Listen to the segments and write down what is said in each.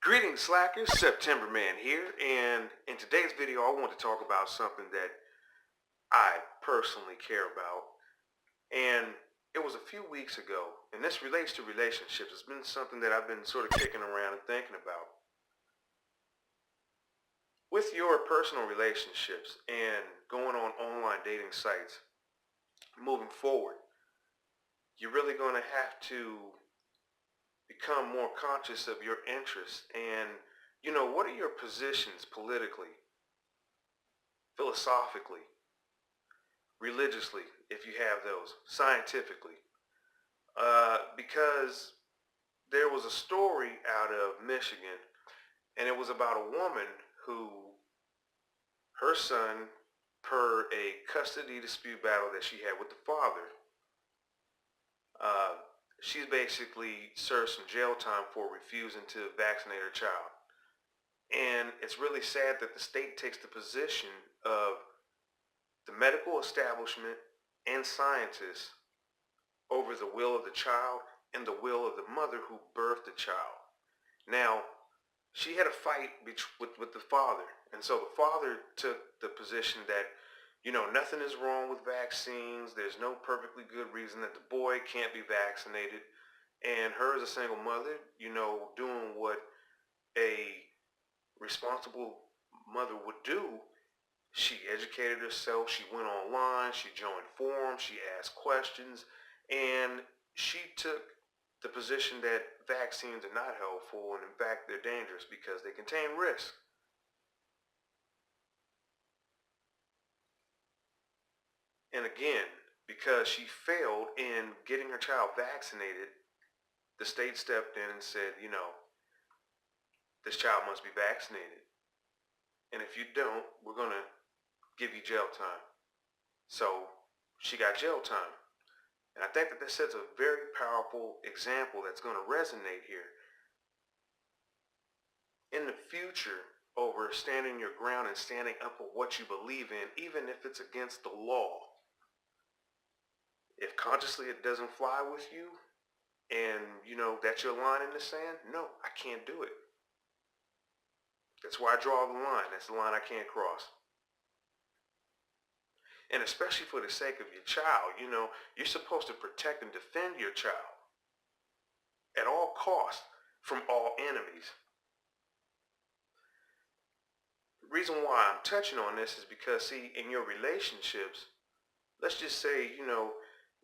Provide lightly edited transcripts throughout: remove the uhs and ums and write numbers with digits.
Greetings slackers, September Man here, and in today's video I want to talk about something that I personally care about. And it was a few weeks ago, and this relates to relationships. It's been something that I've been sort of kicking around and thinking about. With your personal relationships and going on online dating sites, moving forward, you're really going to have to become more conscious of your interests and, what are your positions politically, philosophically, religiously, if you have those, scientifically. Because there was a story out of Michigan, and it was about a woman who, her son, per a custody dispute battle that she had with the father, uh, she's basically served some jail time for refusing to vaccinate her child. And it's really sad that the state takes the position of the medical establishment and scientists over the will of the child and the will of the mother who birthed the child. Now, she had a fight with the father, and so the father took the position that, nothing is wrong with vaccines. There's no perfectly good reason that the boy can't be vaccinated. And her as a single mother, doing what a responsible mother would do, she educated herself, she went online, she joined forums, she asked questions, and she took the position that vaccines are not helpful and in fact they're dangerous because they contain risk. And again, because she failed in getting her child vaccinated, the state stepped in and said, this child must be vaccinated. And if you don't, we're going to give you jail time. So she got jail time. And I think that this sets a very powerful example that's going to resonate here. In the future, over standing your ground and standing up for what you believe in, even if it's against the law, if consciously it doesn't fly with you, and that's your line in the sand, no, I can't do it. That's why I draw the line. That's the line I can't cross. And especially for the sake of your child, you're supposed to protect and defend your child at all costs from all enemies. The reason why I'm touching on this is because, see, in your relationships, let's just say,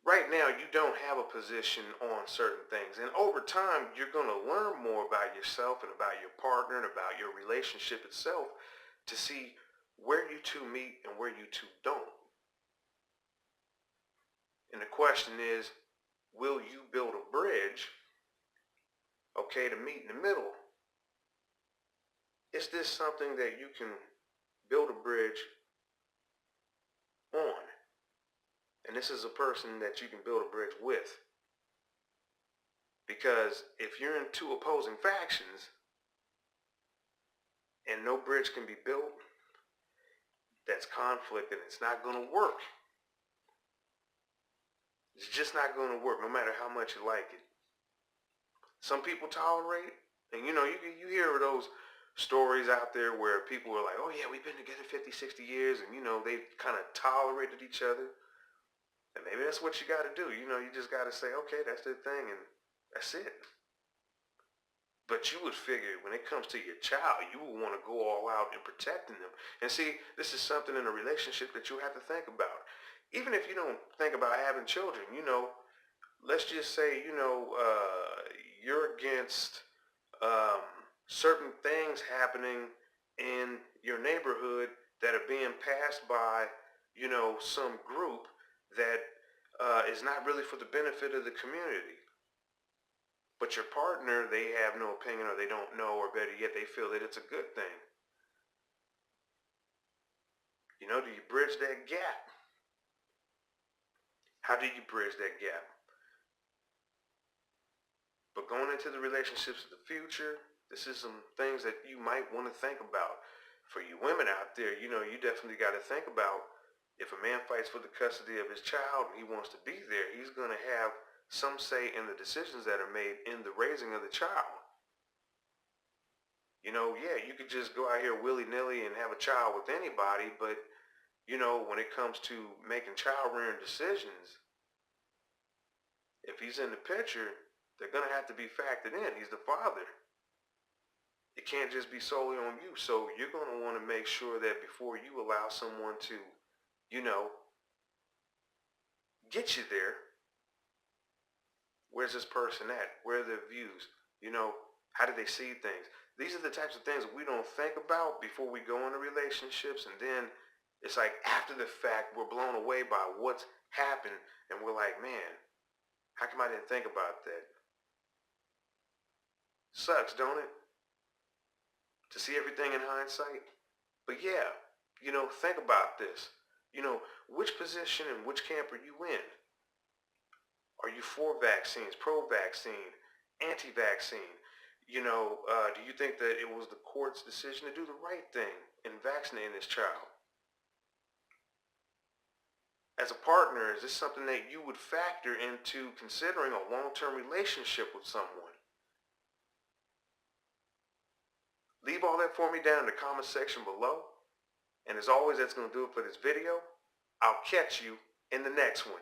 right now you don't have a position on certain things. And over time, you're going to learn more about yourself and about your partner and about your relationship itself to see where you two meet and where you two don't. And the question is, will you build a bridge, okay, to meet in the middle? Is this something that you can build a bridge on? And this is a person that you can build a bridge with. Because if you're in two opposing factions and no bridge can be built, that's conflict and it's not going to work. It's just not going to work no matter how much you like it. Some people tolerate, and you hear those stories out there where people are like, oh yeah, we've been together 50, 60 years, and they've kind of tolerated each other. And maybe that's what you got to do. You just got to say, okay, that's their thing, and that's it. But you would figure when it comes to your child, you would want to go all out in protecting them. And see, this is something in a relationship that you have to think about. Even if you don't think about having children, let's just say, you're against certain things happening in your neighborhood that are being passed by, some group that is not really for the benefit of the community. But your partner, they have no opinion or they don't know, or better yet, they feel that it's a good thing. Do you bridge that gap? How do you bridge that gap? But going into the relationships of the future, this is some things that you might want to think about. For you women out there, you definitely got to think about if a man fights for the custody of his child and he wants to be there, he's going to have some say in the decisions that are made in the raising of the child. Yeah, you could just go out here willy-nilly and have a child with anybody, but, when it comes to making child-rearing decisions, if he's in the picture, they're going to have to be factored in. He's the father. It can't just be solely on you. So you're going to want to make sure that before you allow someone to, you know, get you there, where's this person at? Where are their views? How do they see things? These are the types of things that we don't think about before we go into relationships. And then it's like after the fact, we're blown away by what's happened. And we're like, man, how come I didn't think about that? Sucks, don't it? To see everything in hindsight. But yeah, think about this. Which position and which camp are you in? Are you for vaccines, pro-vaccine, anti-vaccine? Do you think that it was the court's decision to do the right thing in vaccinating this child? As a partner, is this something that you would factor into considering a long-term relationship with someone? Leave all that for me down in the comment section below. And as always, that's going to do it for this video. I'll catch you in the next one.